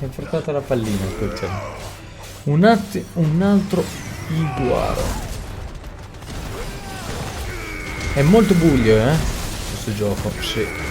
Mi ha portato la pallina quel c'è. Un altro iguaro. È molto buio, questo gioco, sì.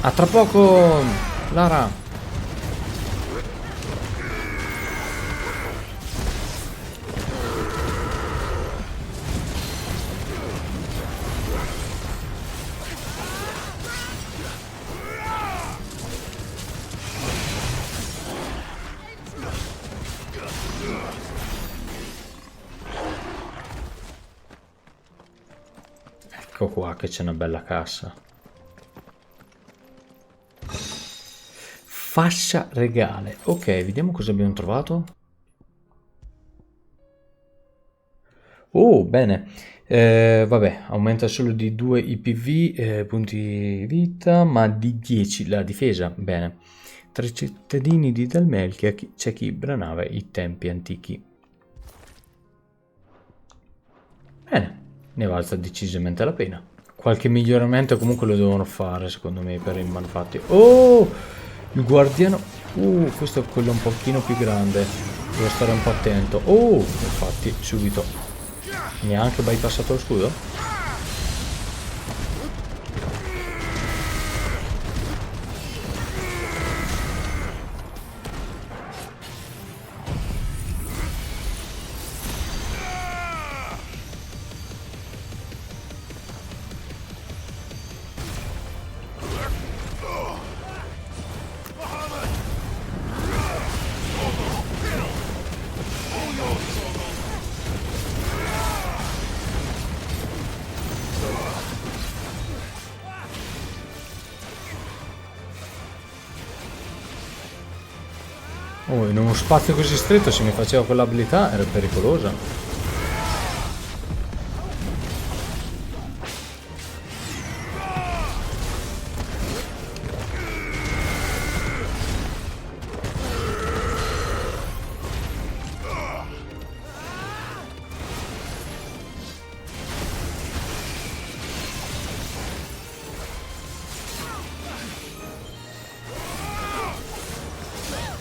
A tra poco, Lara. Ecco qua che c'è una bella cassa. Fascia regale. Ok, vediamo cosa abbiamo trovato. Oh, bene. Vabbè, aumenta solo di 2 IPV, punti vita, ma di 10 la difesa. Bene. Tra i cittadini di Dalmelchia c'è chi branava i tempi antichi. Bene, ne valsa decisamente la pena. Qualche miglioramento comunque lo devono fare, secondo me, per i manufatti. Oh, il guardiano. Questo è quello un pochino più grande. Devo stare un po' attento. Oh, infatti, subito. Mi ha anche bypassato lo scudo? Oh, in uno spazio così stretto, se mi faceva quell'abilità, era pericolosa.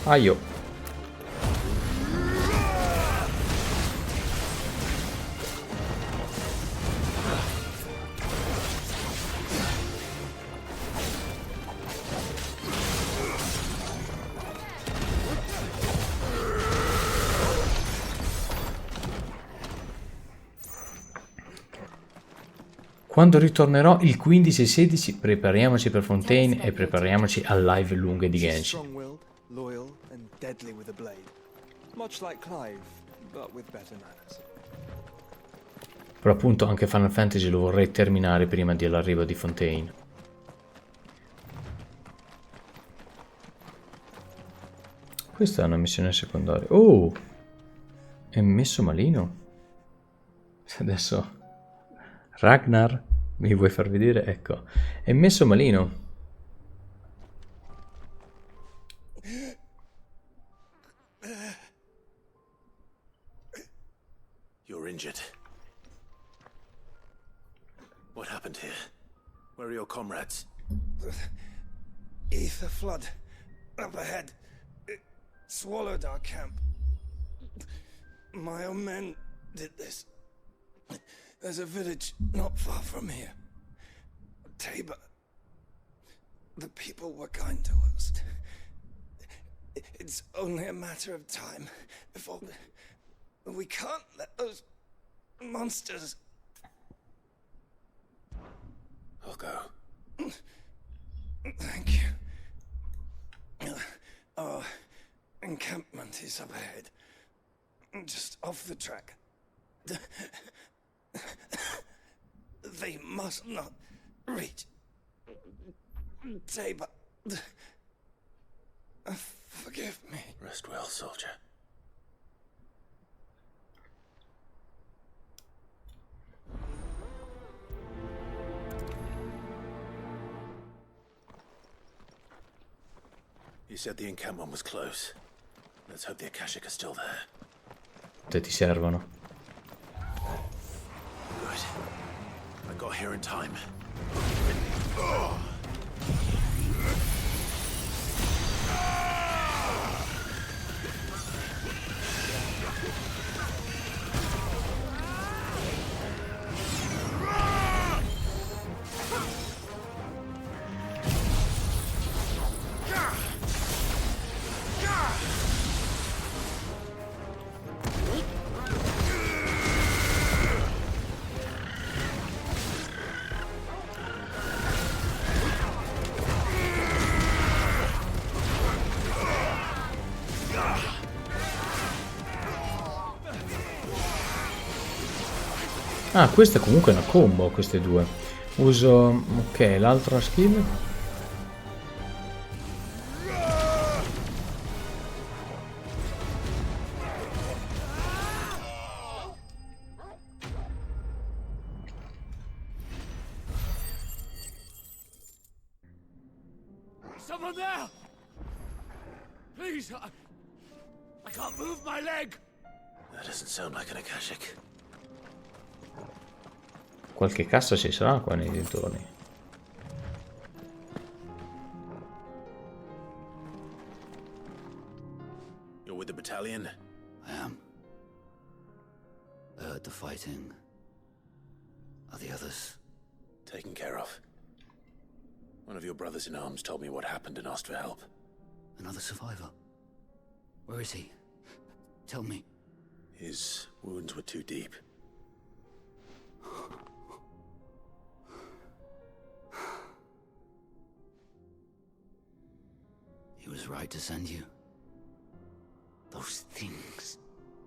Ah, io. Quando ritornerò il 15 e 16, prepariamoci per Fontaine e prepariamoci a live lunghe di She's Genshin. strong-willed, loyal, and deadly with a blade. Much like Clive, but with better manners. Però appunto anche Final Fantasy lo vorrei terminare prima dell'arrivo di Fontaine. Questa è una missione secondaria. Oh! È messo malino. Adesso... Ragnar, mi vuoi far vedere? Ecco. È messo malino. You're injured. What happened here? Where are your comrades? Ether flood up ahead. It swallowed our camp. My own men did this. There's a village not far from here. Tabor. The people were kind to us. It's only a matter of time before... We can't let those monsters... I'll go. Thank you. Our encampment is up ahead. Just off the track. They must not reach Tabor. For Forgive me. Rest well, soldier. You said the encampment was close. Let's hope the Akashic are still there. Se ti servono. Good. I got here in time. Ah, questa è comunque una combo, queste due. Uso, ok, l'altra skill. Someone there! Please, I can't move my leg! That doesn't sound like an Akashic. Qualche cassa ci sarà qua nei dintorni. You're with the battalion? I am. I heard the fighting. Are the others? Taken care of. One of your brothers in arms told me what happened and asked for help. Another survivor? Where is he? Tell me. His wounds were too deep. He was right to send you. Those things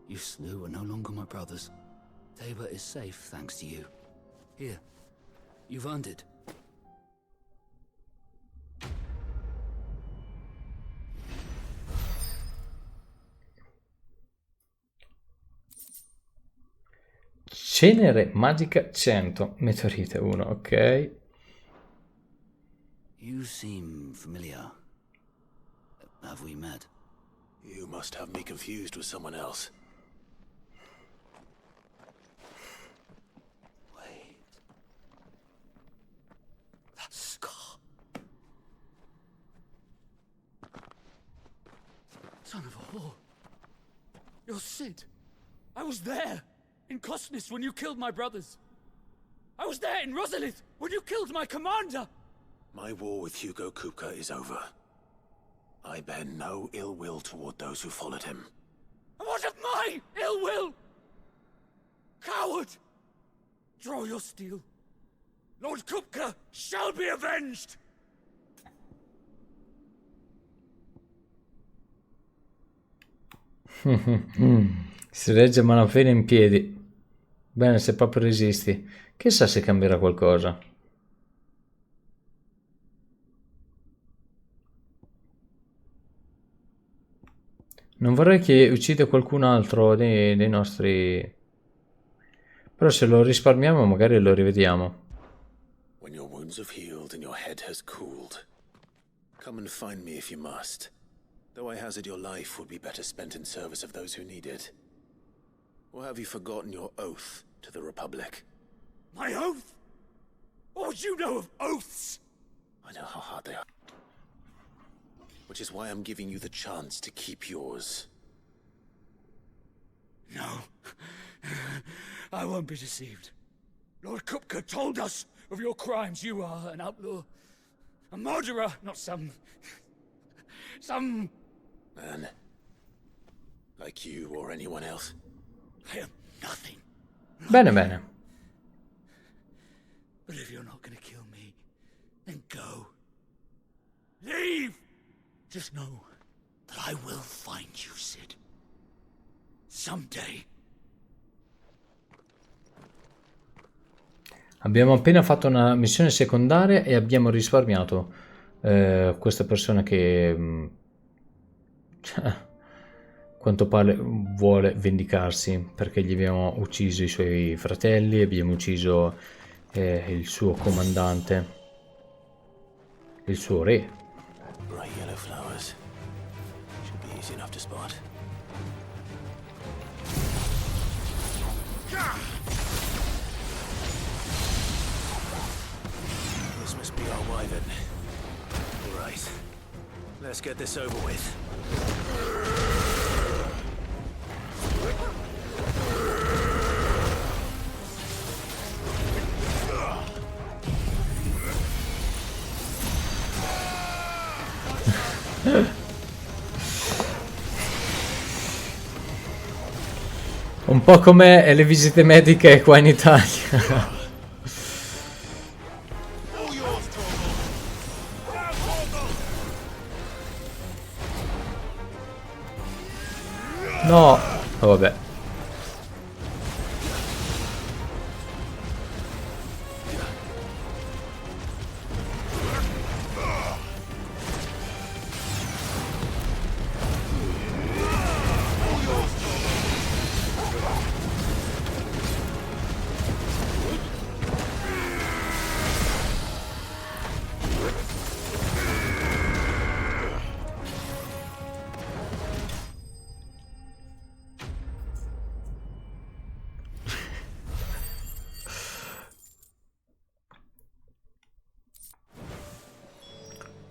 you slew are no longer my brothers. Tabor is safe thanks to you. Here, you've earned it. Cenere magica 100, meteorite 1, ok. You seem familiar. Have we met? You must have me confused with someone else. Wait. That scar. Son of a whore. You're Sid. I was there. In Kosnis when you killed my brothers. I was there in Rosalith when you killed my commander. My war with Hugo Kupka is over. I bear no ill will toward those who followed him. And what of my ill will? Coward! Draw your steel. Lord Kupka shall be avenged! Si regge a malapena in piedi. Bene, se proprio resisti. Chissà se cambierà qualcosa. Non vorrei che uccida qualcun altro dei nostri... Però se lo risparmiamo magari lo rivediamo. When your wounds have healed and your head has cooled, come and find me if you must. Though I hazard your life would be better spent in service of those who need it. Or have you forgotten your oath to the Republic? My oath? What would you know of oaths? I know how hard they are. Which is why I'm giving you the chance to keep yours. No. I won't be deceived. Lord Kupka told us of your crimes. You are an outlaw. A murderer, not some... Man. Like you or anyone else. I am nothing. Bene, bene. But if you're not gonna kill me, then go. Leave! Just know that I will find you, Sid. Someday. Abbiamo appena fatto una missione secondaria e abbiamo risparmiato questa persona che Quanto pare vuole vendicarsi perché gli abbiamo ucciso i suoi fratelli, abbiamo ucciso il suo comandante, il suo re. Bright yellow flowers. Should be easy enough to spot. This must be our wyvern. All right. Let's get this over with. Un po' come le visite mediche qua in Italia. No, oh, vabbè.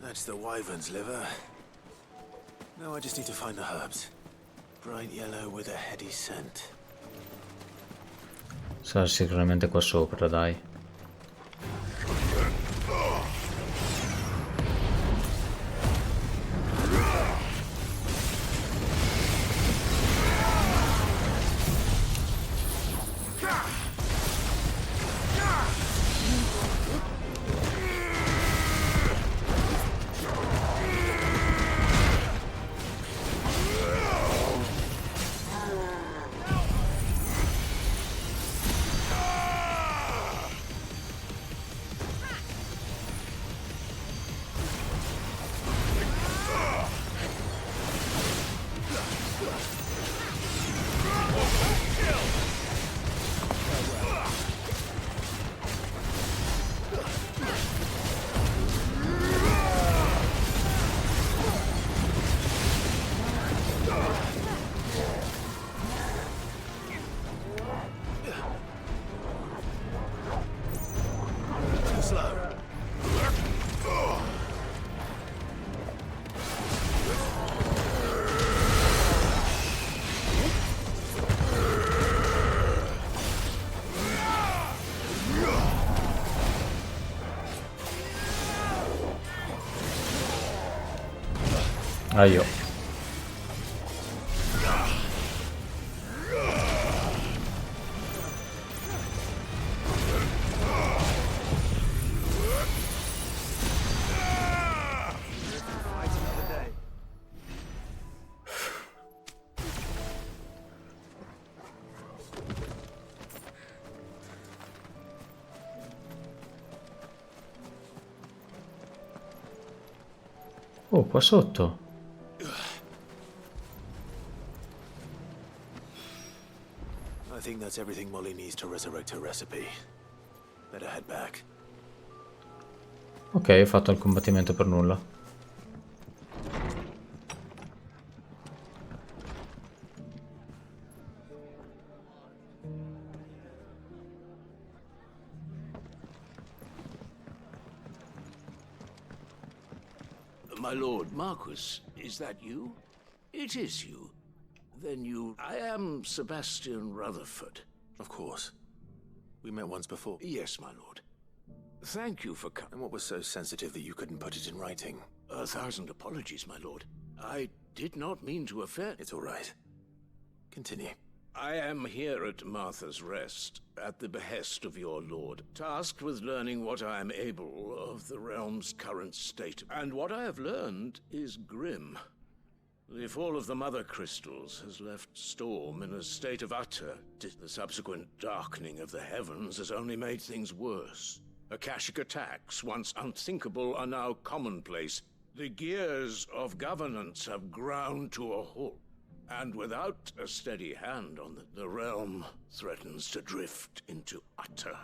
That's the wyvern's liver. Now I just need to find the herbs. Bright yellow with a heady scent. Sarà sicuramente qua sopra, dai. Ah, io. Oh, qua sotto. I think that's everything Molly needs to resurrect her recipe. Better head back. Ok, ho fatto il combattimento per nulla. My lord Marquis, is that you? It is you. Then you... I am Sebastian Rutherford. Of course. We met once before. Yes, my lord. Thank you for And what was so sensitive that you couldn't put it in writing? 1,000 apologies, my lord. I did not mean to offend... It's all right. Continue. I am here at Martha's Rest, at the behest of your lord, tasked with learning what I am able of the realm's current state. And what I have learned is grim. The fall of the Mother Crystals has left Storm in a state of utter... The subsequent darkening of the heavens has only made things worse. Akashic attacks, once unthinkable, are now commonplace. The gears of governance have ground to a halt, and without a steady hand on the realm threatens to drift into utter.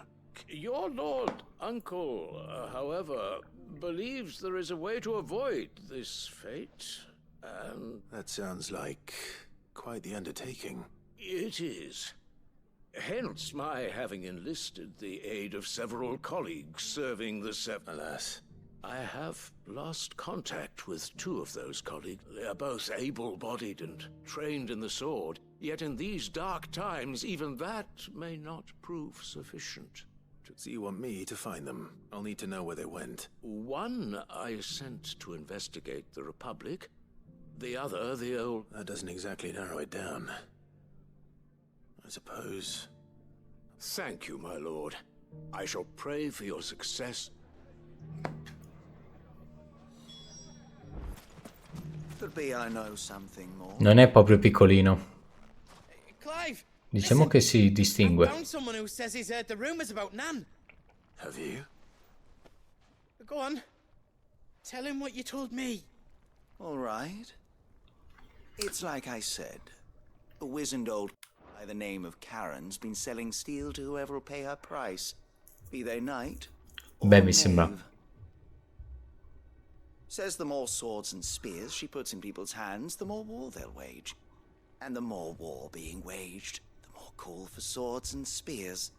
Your lord uncle, however, believes there is a way to avoid this fate, and That sounds like quite the undertaking. it is. Hence my having enlisted the aid of several colleagues serving the Alas. I have lost contact with 2 of those colleagues. They are both able-bodied and trained in the sword, yet in these dark times even that may not prove sufficient. So you want me to find them? I'll need to know where they went. One I sent to investigate the Republic, the other the old... That doesn't exactly narrow it down. I suppose... Thank you, my lord. I shall pray for your success. Could be I know something more. Non è proprio piccolino. Clive, Diciamo che si I distingue. found someone who says he's heard the rumors about Nan. Have you? Go on. Tell him what you told me. All right. It's like I said. A wizened old by the name of Karen's been selling steel to whoever'll pay her price, be they knight or Beh, mi sembra. knave. Says the more swords and spears she puts in people's hands, the more war they'll wage. And the more war being waged, the more call for swords and spears.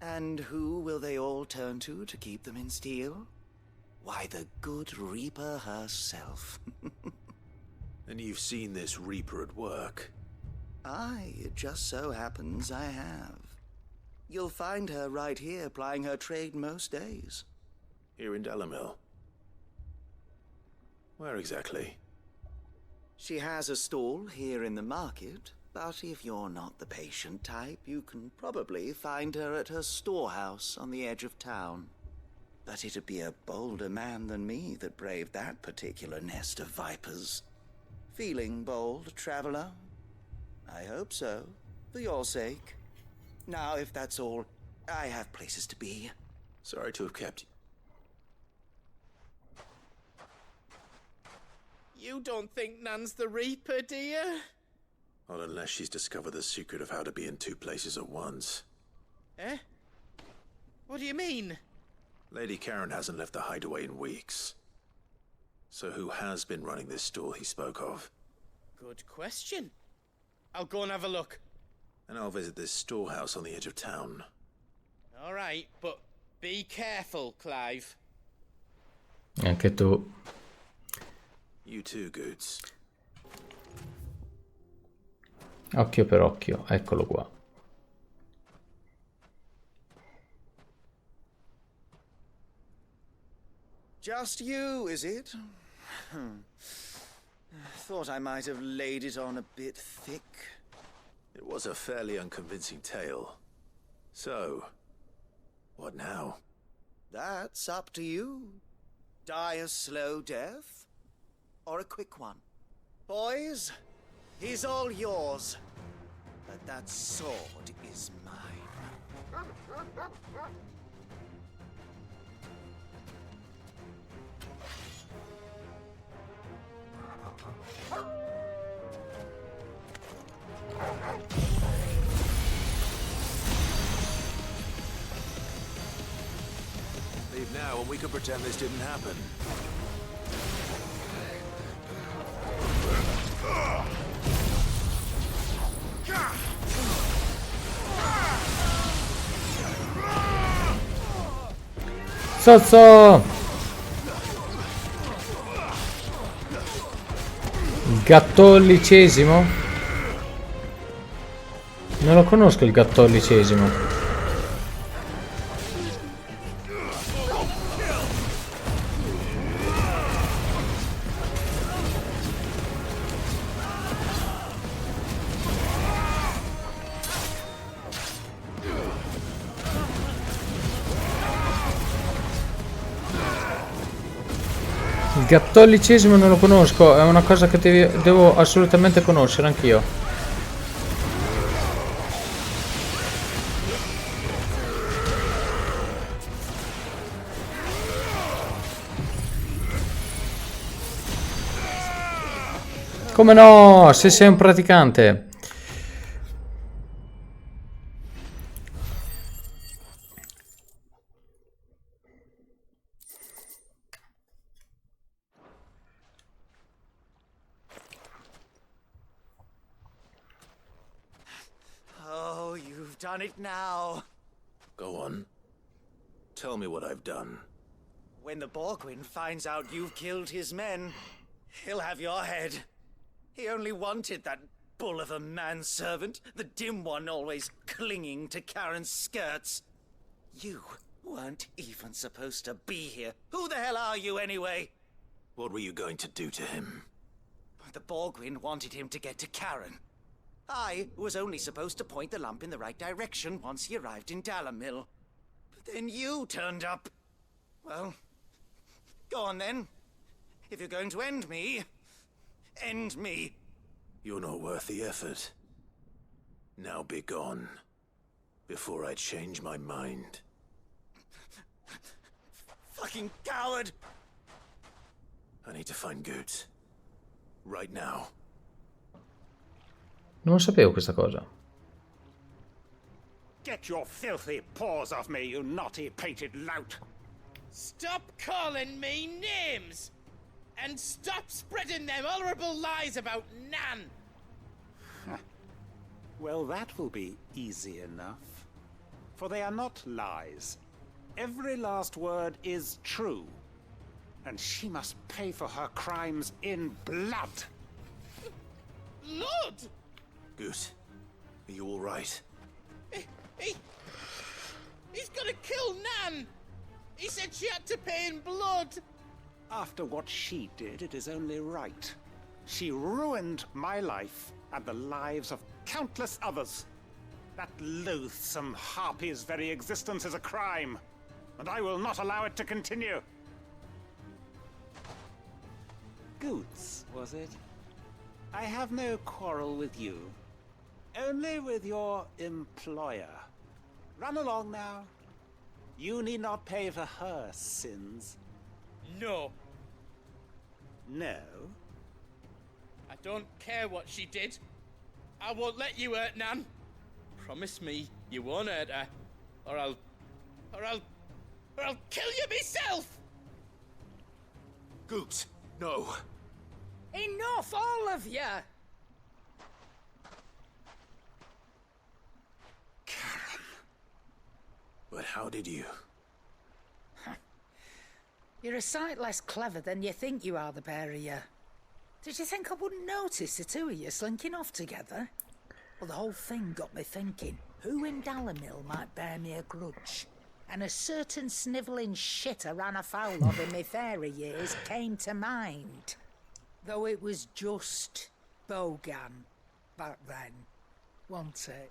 And who will they all turn to keep them in steel? Why, the good Reaper herself. And you've seen this Reaper at work. Aye, it just so happens I have. You'll find her right here plying her trade most days. Here in Delamil. Where exactly? She has a stall here in the market, but if you're not the patient type, you can probably find her at her storehouse on the edge of town. But it'd be a bolder man than me that braved that particular nest of vipers. Feeling bold, traveler? I hope so, for your sake. Now, if that's all, I have places to be. Sorry to have kept you. You don't think Nan's the Reaper, do you? Not unless she's discovered the secret of how to be in 2 places at once. Eh? What do you mean? Lady Karen hasn't left the hideaway in weeks. So who has been running this stall he spoke of? Good question. I'll go and have a look. And I'll visit this storehouse on the edge of town. All right, but be careful, Clive. Anche tu. You too, Goods. Occhio per occhio, eccolo qua. Just you, is it? Thought I might have laid it on a bit thick. It was a fairly unconvincing tale. So, what now? That's up to you. Die a slow death, or a quick one. Boys, he's all yours. But that sword is mine. Leave now and we can pretend this didn't happen. Zozzo! Il gattollicesimo? Non lo conosco il gattollicesimo. Il gattollicesimo non lo conosco, è una cosa che devo assolutamente conoscere anch'io. Come no, se sei un praticante. Oh, you've done it now. Go on. Tell me what I've done. When the Borgwyn finds out you've killed his men, he'll have your head. He only wanted that bull of a manservant, the dim one always clinging to Karen's skirts. You weren't even supposed to be here. Who the hell are you anyway? What were you going to do to him? The Borgwyn wanted him to get to Karen. I was only supposed to point the lamp in the right direction once he arrived in Dalamil. But then you turned up. Well, go on then. If you're going to end me, end me. You're not worth the effort. Now be gone, before I change my mind. Fucking coward! I need to find Goots. Right now. Non lo sapevo questa cosa. Get your filthy paws off me, you naughty painted lout! Stop calling me names! And stop spreading them horrible lies about Nan! Well, that will be easy enough. For they are not lies. Every last word is true. And she must pay for her crimes in blood. Lord! Goot, are you all right? He's gonna kill Nan! He said she had to pay in blood! After what she did, it is only right. She ruined my life and the lives of countless others. That loathsome harpy's very existence is a crime, and I will not allow it to continue. Goots, was it? I have no quarrel with you. Only with your employer. Run along now. You need not pay for her sins. No, No? I don't care what she did. I won't let you hurt Nan. Promise me you won't hurt her, or I'll kill you myself! Goot, no. Enough, all of you! But how did you? You're a sight less clever than you think you are, the pair of you. Did you think I wouldn't notice the two of you slinking off together? Well, the whole thing got me thinking, who in Dalamil might bear me a grudge? And a certain snivelling shit I ran afoul of in my fairy years came to mind. Though it was just Bogan back then, wasn't it?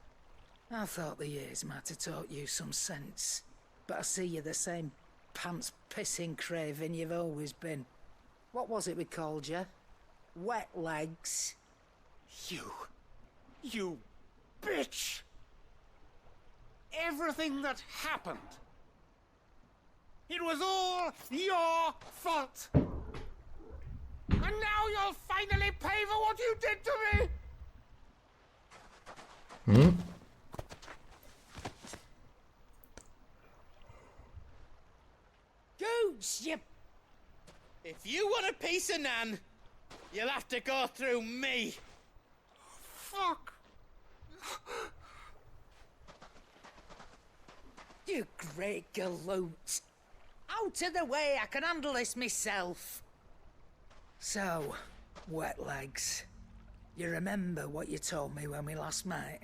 I thought the years might have taught you some sense, but I see you're the same pants-pissing craven you've always been. What was it we called you? Wet legs? You bitch! Everything that happened, it was all your fault! And now you'll finally pay for what you did to me! Goots, you... If you want a piece of Nan, you'll have to go through me. Fuck! You great galoot. Out of the way, I can handle this myself. So, wet legs, you remember what you told me when we last met?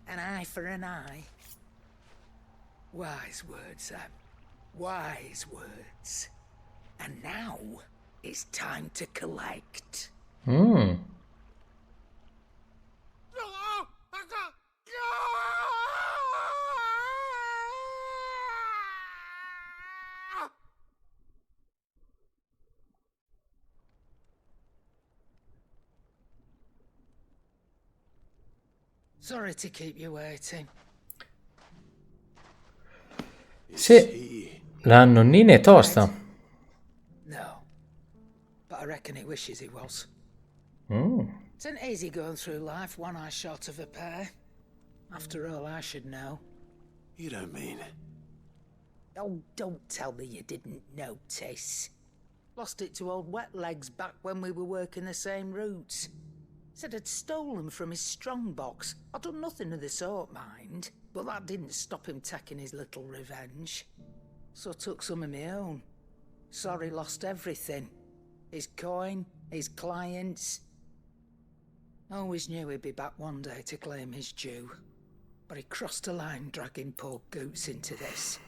An eye for an eye. Wise words, Sam. Wise words. And now, it's time to collect. Sorry to keep you waiting. Sì, la nonnina è tosta. No, but I reckon he wishes he was. It ain't easy going through life one eye short of a pair. After all, I should know. You don't mean... Oh, don't tell me you didn't notice. Lost it to old Wet Legs back when we were working the same routes. Said I'd stolen from his strongbox. I'd done nothing of the sort, mind. But that didn't stop him taking his little revenge. So I took some of my own. Sorry, lost everything. His coin, his clients. Always knew he'd be back one day to claim his due. But he crossed a line dragging poor Goots into this.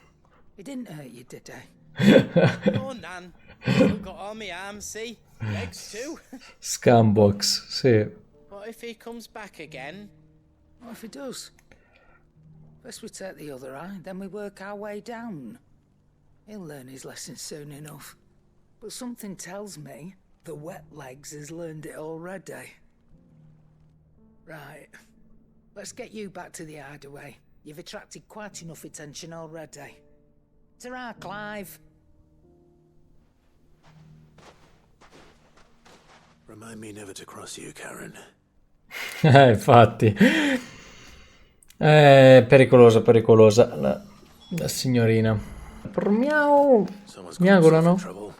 He didn't hurt you, did he? Oh, Nan. Still got all my arms, see? Legs too. Scambox, sì. What if he comes back again? What if he does? First we take the other eye, then we work our way down. He'll learn his lesson soon enough. But something tells me the Wet Legs has learned it already. Right. Let's get you back to the hideaway. You've attracted quite enough attention already. Ta-ra, Clive. Remind me never to cross you, Karen. Infatti. Pericolosa, pericolosa la signorina. Miau. Miagolano. Trouble.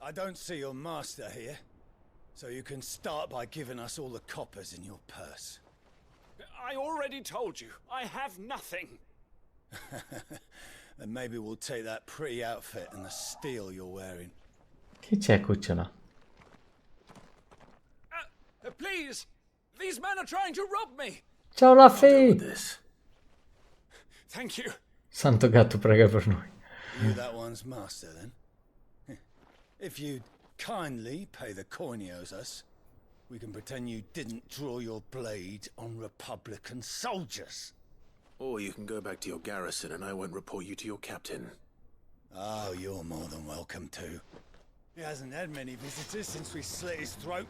I don't see your master here, so you can start by giving us all the coppers in your purse. I already told you, I have nothing. Then maybe we'll take that pretty outfit and the steel you're wearing. Chi c'è, cucciola? Please! These men are trying to rob me! Ciao Laffy! Thank you. Santo gatto prega per noi. You that one's master, then? If you'd kindly pay the coin he owes us, we can pretend you didn't draw your blade on Republican soldiers. Or you can go back to your garrison and I won't report you to your captain. Oh, you're more than welcome to. He hasn't had many visitors since we slit his throat.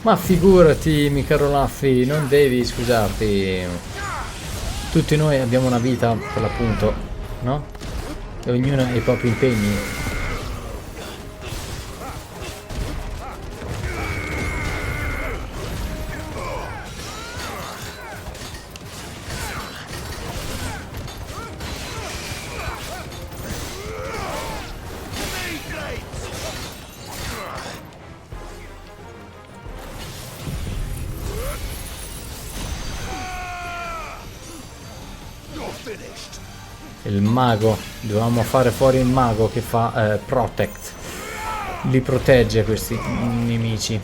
Ma figurati, mio caro Laffy, non devi scusarti. Tutti noi abbiamo una vita, per l'appunto, no? E ognuno ha i propri impegni. Il mago, dovevamo fare fuori il mago che fa protect, li protegge questi nemici.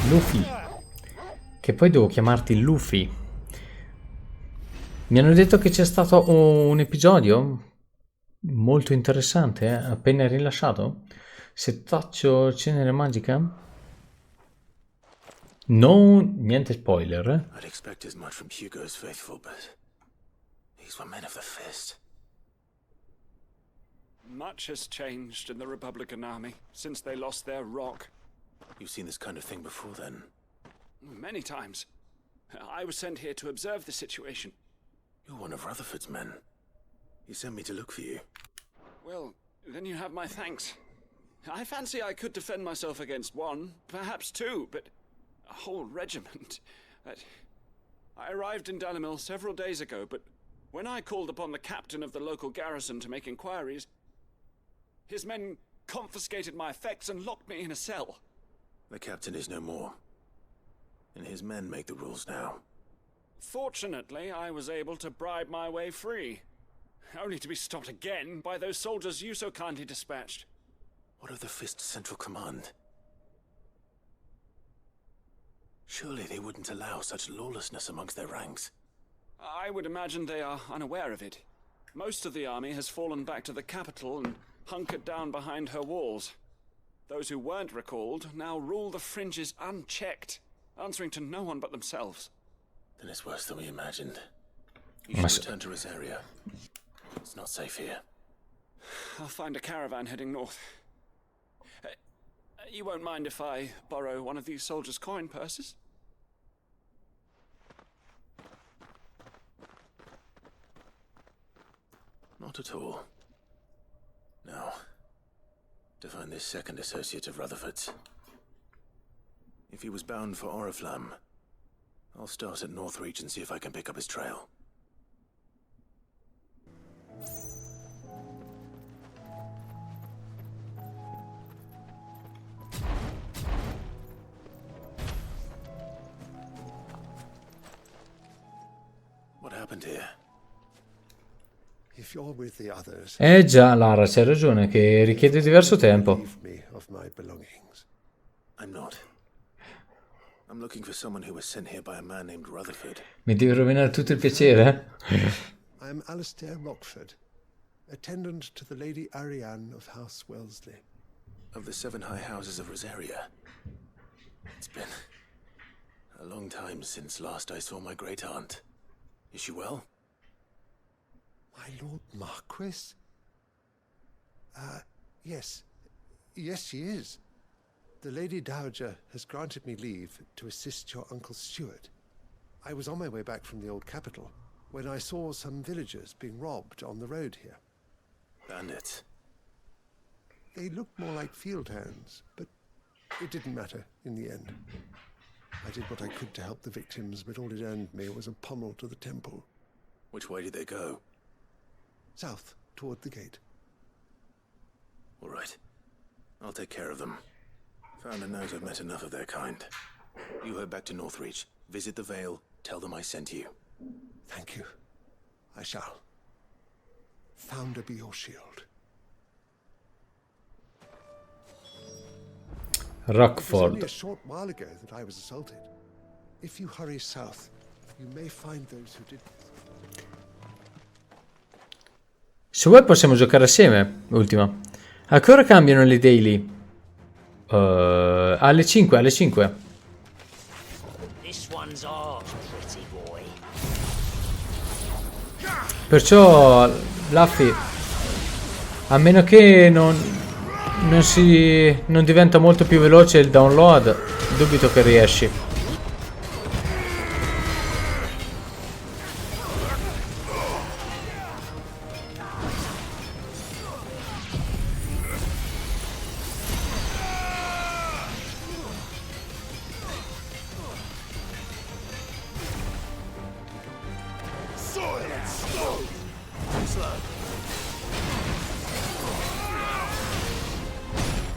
Luffy, che poi devo chiamarti Luffy. Mi hanno detto che c'è stato un episodio molto interessante, appena rilasciato. Settaccio cenere magica? No, niente spoiler. I'd expect as much from Hugo's faithful, but these were men of the fist. Much has changed in the Republican army since they lost their rock. You've seen this kind of thing before, then? Many times. I was sent here to observe the situation. You're one of Rutherford's men. He sent me to look for you. Well, then you have my thanks. I fancy I could defend myself against one, perhaps two, but a whole regiment. I arrived in Dalimil several days ago, but when I called upon the captain of the local garrison to make inquiries, his men confiscated my effects and locked me in a cell. The captain is no more, and his men make the rules now. Fortunately, I was able to bribe my way free, only to be stopped again by those soldiers you so kindly dispatched. What of the Fist's central command? Surely they wouldn't allow such lawlessness amongst their ranks. I would imagine they are unaware of it. Most of the army has fallen back to the capital and hunkered down behind her walls. Those who weren't recalled now rule the fringes unchecked, answering to no one but themselves. Then it's worse than we imagined. You should return to Rosaria. It's not safe here. I'll find a caravan heading north. You won't mind if I borrow one of these soldiers' coin purses? Not at all. Now, to find this second associate of Rutherford's. If he was bound for Oriflamme, I'll start at Northreach and see if I can pick up his trail. What happened here? If you're with the others, Già, Lara, c'hai ragione, che richiede diverso tempo. leave me of my belongings. I'm not. I'm looking for someone who was sent here by a man named Rutherford. Mi devi rovinare tutto il piacere? I am Alistair Rockford, attendant to the Lady Ariane of House Wellesley. Of the 7 high houses of Rosaria. It's been a long time since last I saw my great aunt. Is she well? My Lord Marquis? Yes. Yes, she is. The Lady Dowager has granted me leave to assist your Uncle Stuart. I was on my way back from the old capital when I saw some villagers being robbed on the road here. Bandits. They looked more like field hands, but it didn't matter in the end. I did what I could to help the victims, but all it earned me was a pommel to the temple. Which way did they go? South, toward the gate. All right. I'll take care of them. Found a note I've met enough of their kind. You head back to Northreach. Visit the Vale. Tell them I sent you. Thank you. I shall. Founder be your shield. It was only Rockford. a short while ago that I was assaulted. If you hurry south, you may find those who did. Se vuoi possiamo giocare assieme. Ultima. A che ora cambiano le daily? Alle 5, alle 5. This one's ours, pretty boy. Perciò, Luffy, a meno che non diventa molto più veloce il download, dubito che riesci.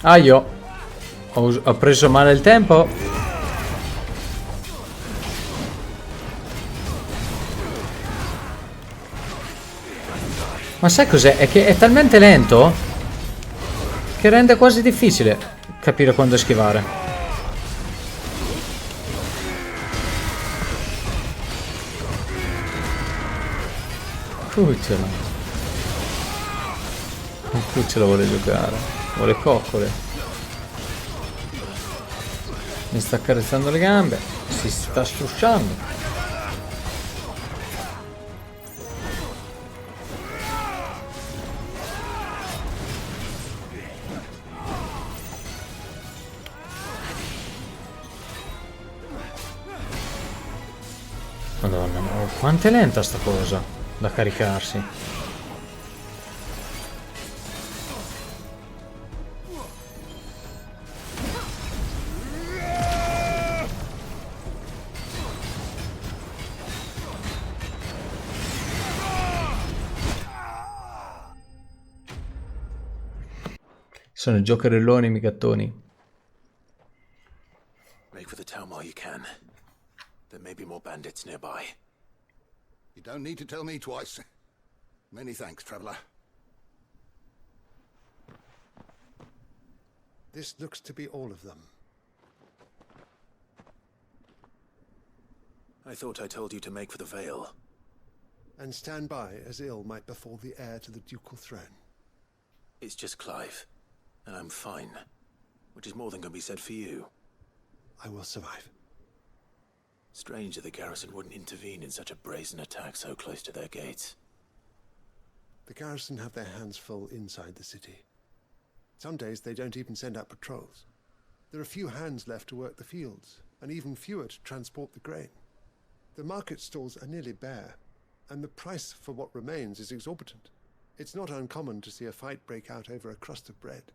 Ah, io ho preso male il tempo. Ma sai cos'è? È che è talmente lento che rende quasi difficile capire quando schivare. Cucciola. Un cucciolo vuole giocare. Vuole coccole. Mi sta accarezzando le gambe. Si sta strusciando. Madonna, ma quanto è lenta sta cosa da caricarsi. Sono giocherelloni, mi gattoni. Make for the town while you can. There may be more bandits nearby. You don't need to tell me twice. Many thanks, traveler. This looks to be all of them. I thought I told you to make for the Vale. And stand by as ill might befall the heir to the ducal throne. It's just Clive. And I'm fine. Which is more than can be said for you. I will survive. Strange that the garrison wouldn't intervene in such a brazen attack so close to their gates. The garrison have their hands full inside the city. Some days they don't even send out patrols. There are few hands left to work the fields, and even fewer to transport the grain. The market stalls are nearly bare, and the price for what remains is exorbitant. It's not uncommon to see a fight break out over a crust of bread.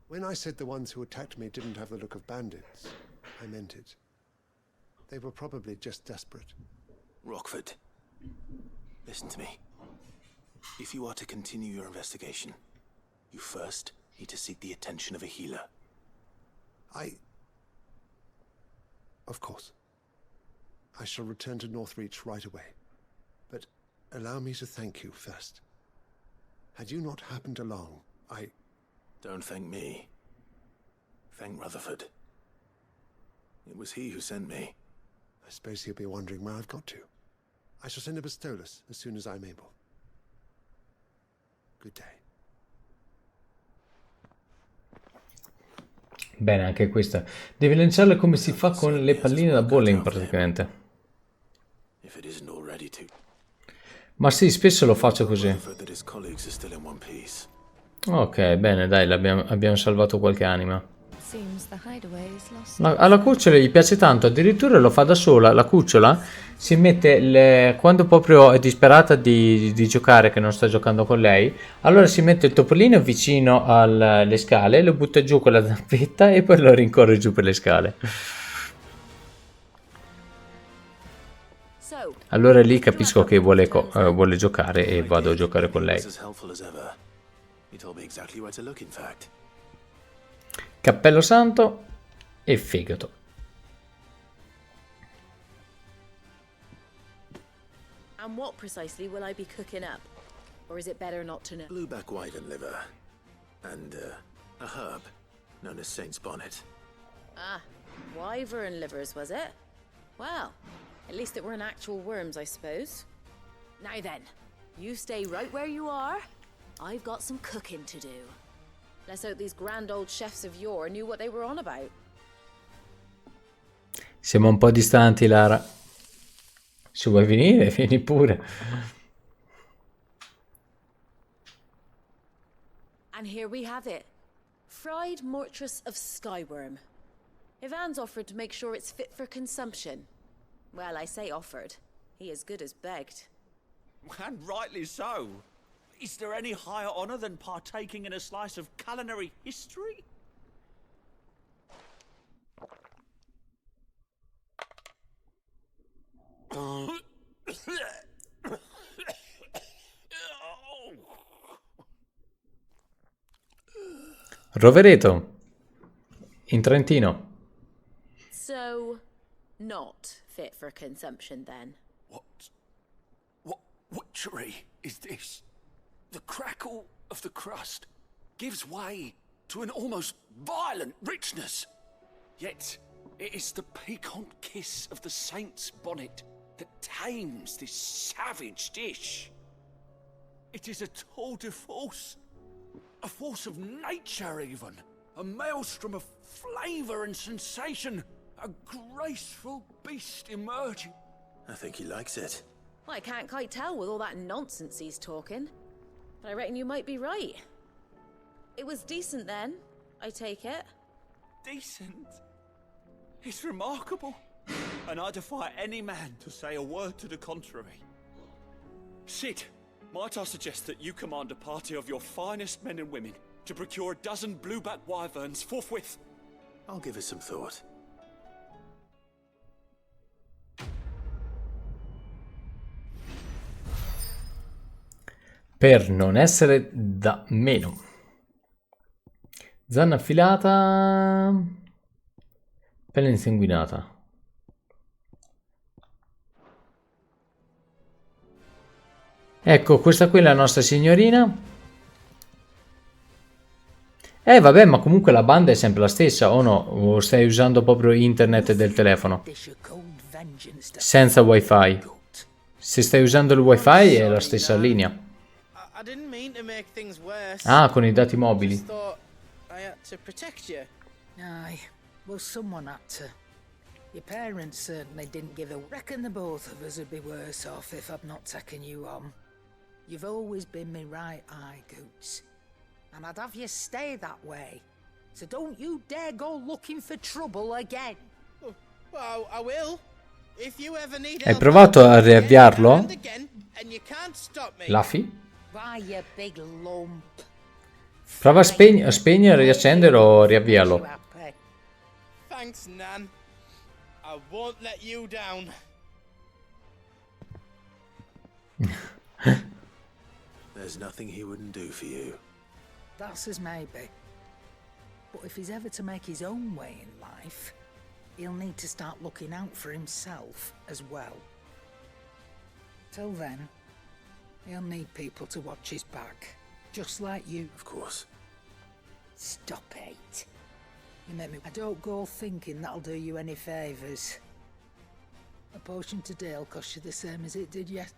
When I said the ones who attacked me didn't have the look of bandits, I meant it. They were probably just desperate. Rockford, listen to me. If you are to continue your investigation, you first need to seek the attention of a healer. Of course. I shall return to Northreach right away. But allow me to thank you first. Had you not happened along, Don't thank me. Thank Rutherford. It was he who sent me. I suppose he'll be wondering where I've got to. I shall send a Bastolus as soon as I'm able. Good day. Bene, anche questa. Devi lanciarle come si fa con le palline da bowling praticamente. Ma sì, spesso lo faccio così. Ok, bene, dai, abbiamo salvato qualche anima. Alla cucciola gli piace tanto, addirittura lo fa da sola. La cucciola si mette, quando proprio è disperata di giocare, che non sta giocando con lei, allora si mette il topolino vicino alle scale, lo butta giù con la zampetta e poi lo rincorre giù per le scale. Allora lì capisco che vuole giocare e vado a giocare con lei. Cappello santo e fegato. And what precisely will I be cooking up? Or is it better not to know? Blueback wyvern liver. And a herb known as Saint's Bonnet. Ah, wyvern livers, was it? Well, at least it weren't actual worms, I suppose. Now then, you stay right where you are. I've got some cooking to do. Let's hope these grand old chefs of yore knew what they were on about. Siamo un po' distanti, Lara. Se vuoi venire, vieni pure. And here we have it. Fried mortress of skyworm. Ivan's offered to make sure it's fit for consumption. Well, I say offered. He as good as begged. And rightly so. Is there any higher honor than partaking in a slice of culinary history? Rovereto in Trentino. So, not fit for consumption then. What witchery is this? The crackle of the crust gives way to an almost violent richness. Yet, it is the piquant kiss of the saint's bonnet that tames this savage dish. It is a tour de force. A force of nature, even. A maelstrom of flavor and sensation. A graceful beast emerging. I think he likes it. Well, I can't quite tell with all that nonsense he's talking. But I reckon you might be right. It was decent then, I take it. Decent? It's remarkable. And I defy any man to say a word to the contrary. Sid, might I suggest that you command a party of your finest men and women to procure a dozen blueback wyverns forthwith? I'll give it some thought. Per non essere da meno. Zanna affilata. Pelle insanguinata. Ecco, questa qui è la nostra signorina. Vabbè, ma comunque la banda è sempre la stessa, o no? O stai usando proprio internet del telefono? Senza wifi. Se stai usando il wifi è la stessa linea. Ah, con i dati mobili. Aye, well, someone had to. Your parents certainly didn't give a reckon the both of us would be worse off if I'd not taken you on. You've always been me right eye, Goots. And I'd have you stay that way. So don't you dare go looking for trouble again. Well, I will. If you ever need Hai help, provato a riavviarlo? and again, and you can't stop me. Laffy? Why, you big lump. Prova a spegnere, riaccendere o riavviarlo. Thanks, Nan. I won't let you down. There's nothing he wouldn't do for you. That's as maybe. But if he's ever to make his own way in life, he'll need to start looking out for himself as well. Till then, he'll need people to watch his back, just like you. Of course. Stop it. You make me... I don't go thinking that'll do you any favours. A potion today will cost you the same as it did yet.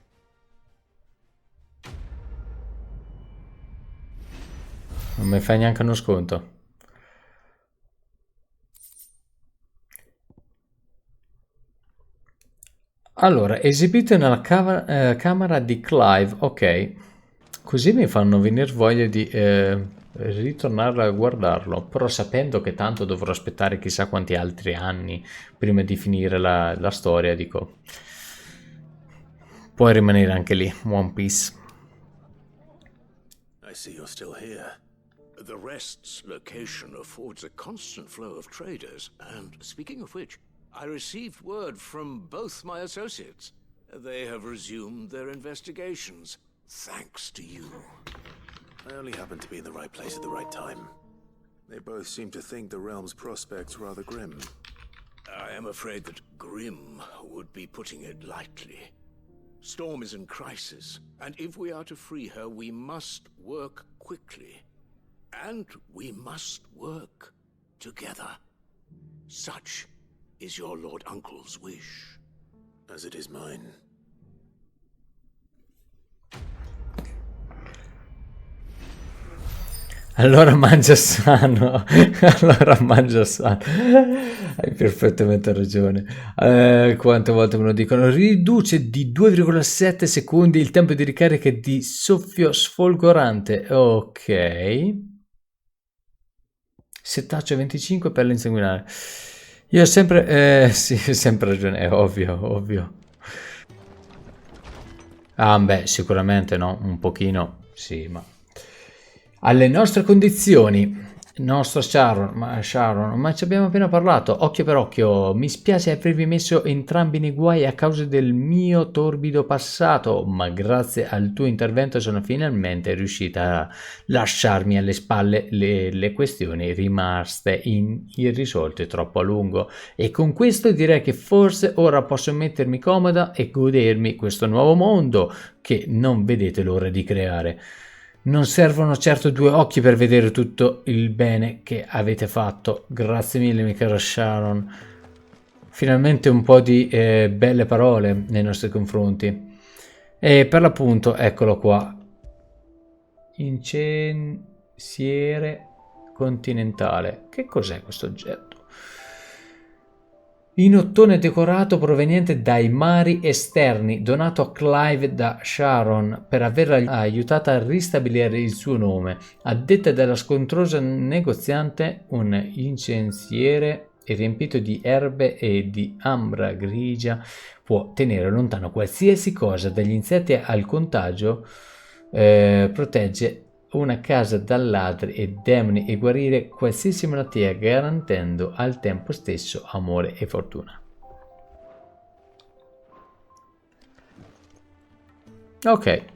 Non mi fai neanche uno sconto. Allora, esibito nella camera di Clive, ok. Così mi fanno venire voglia di ritornare a guardarlo, però sapendo che tanto dovrò aspettare chissà quanti altri anni prima di finire la storia, dico, puoi rimanere anche lì, One Piece. I see you're still here. The Rest's location affords a constant flow of traders, and speaking of which, I received word from both my associates. They have resumed their investigations, thanks to you. I only happened to be in the right place at the right time. They both seem to think the realm's prospects rather grim. I am afraid that grim would be putting it lightly. Storm is in crisis, and if we are to free her, we must work quickly. And we must work together. Such is your Lord Uncle's wish. As it is mine. Allora mangia sano. Allora mangia sano. Hai perfettamente ragione. Quante volte me lo dicono? Riduce di 2,7 secondi il tempo di ricarica di soffio sfolgorante. Ok. Settaccio 25 per l'insanguinare. Io ho sempre... sì, sempre ragione. È ovvio, ovvio. Ah, beh, sicuramente no. Un pochino. Sì, ma... alle nostre condizioni, nostro Sharon, ma ci abbiamo appena parlato, occhio per occhio, mi spiace avervi messo entrambi nei guai a causa del mio torbido passato, ma grazie al tuo intervento sono finalmente riuscita a lasciarmi alle spalle le questioni rimaste irrisolte troppo a lungo, e con questo direi che forse ora posso mettermi comoda e godermi questo nuovo mondo che non vedete l'ora di creare. Non servono certo due occhi per vedere tutto il bene che avete fatto. Grazie mille, mia cara Sharon. Finalmente un po' di belle parole nei nostri confronti. E per l'appunto, eccolo qua. Incensiere continentale. Che cos'è questo oggetto? In ottone decorato proveniente dai mari esterni, donato a Clive da Sharon per averla aiutata a ristabilire il suo nome. A detta della scontrosa negoziante, un incensiere riempito di erbe e di ambra grigia può tenere lontano qualsiasi cosa dagli insetti al contagio, protegge una casa da ladri e demoni e guarire qualsiasi malattia, garantendo al tempo stesso amore e fortuna. Ok.